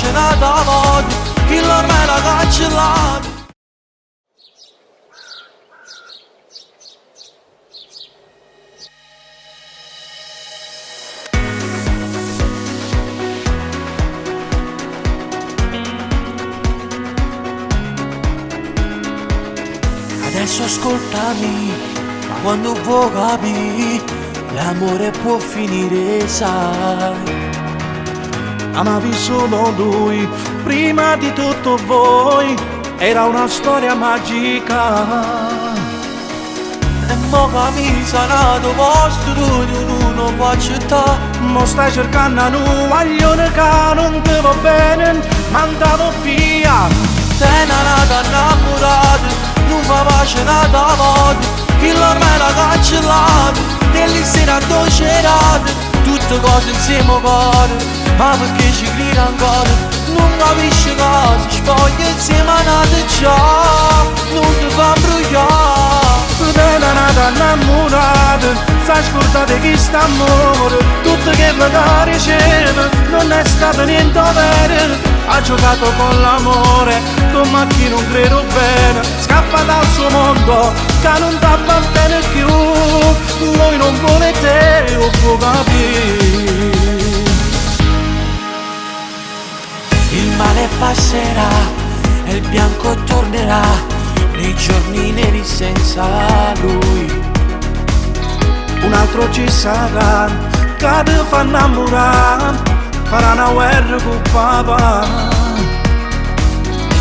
pace nata voglio, chi l'ormai l'ha cancellato. Adesso ascoltami, ma quando vuoi capire, l'amore può finire, sai. Amavi solo lui, prima di tutto voi, era una storia magica. E mo che mi sa nato posto tu non può accettare. Mo stai cercando un guaglione che non ti va bene, mandato via. Te n'è nata innamorata, non fa pace nata voglio, chi l'ormai l'ha cancellato, nelle sere addolcerate, tutte cose insieme al cuore. Ma perché ci grida ancora, non capisci cosa, spoglia insieme a nata già, non ti fa imbrogliare. Te n'è nata innamorata, sai scordate chi sta amore, tutto che mi riceve, non è stato niente vero. Ha giocato con l'amore, come a chi non credo bene, scappa dal suo mondo, che non ti appartiene più, lui non vuole te, lo può capire. Il male passerà e il bianco tornerà, nei giorni neri senza lui. Un altro ci sarà, che ti fa innamorare, farà una guerra con papà.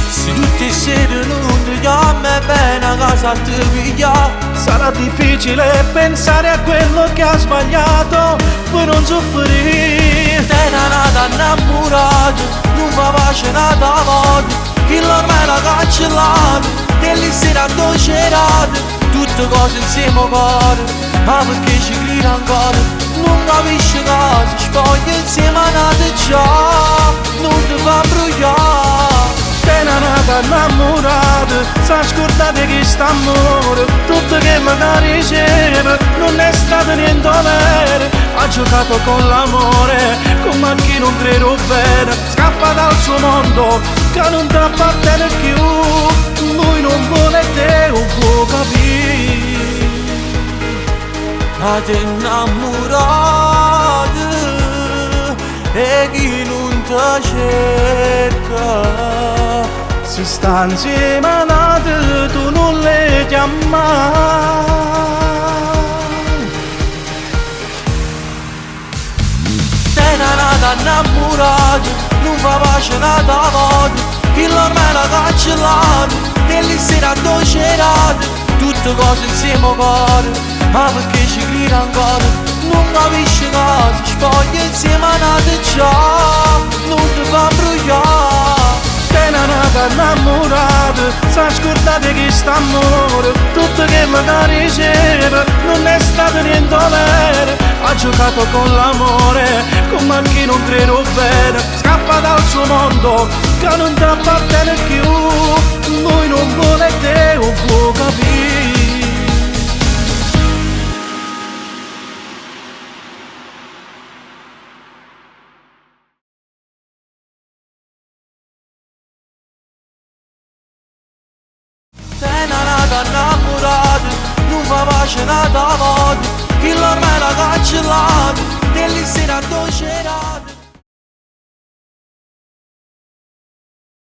Se tutte sere non ti chiami bene a casa ti piglia, sarà difficile pensare a quello che ha sbagliato per non soffrire. Te n'è nata innamorata, non fa pace nata voglio, chi l'ormai l'ha cancellato, nelle sere addolcerate, tutte cose insieme al cuore. Ma perché ci grida ancora, non capisci cosa, spoglia insieme a nata già, non ti fa imbrogliare. Te n'è nata innamorata, sai scordate chi sta amore, tutto che mi riceve, non è stato niente vero. Ha giocato con l'amore, come a chi non credo bene, scappa dal suo mondo, che non ti appartiene più, lui non vuole te, lo può capire. Ma ti innamorata e chi non ti cerca, se sta insieme a nate tu non le chiamare. Te n'è nata innamorata, non fa pace nata voglio, chi l'ormai l'ha cancellato, nelle sere addolcerate, tutte cose insieme al cuore. Ma perché ci grida ancora, non capisci cosa, spoglia insieme a nata già, non ti fa imbrogliare. Te n'è nata innamorata, sai scordate chi sta amore, tutto che mi riceve, non è stato niente vero. Ha giocato con l'amore, come a chi non credo bene, scappa dal suo mondo, che non ti appartiene più, lui non vuole te, lo può capire. Te n'è nata innamorata, non fa pace nata voglio, chi l'ormai l'ha cancellato, nelle sere addolcerate.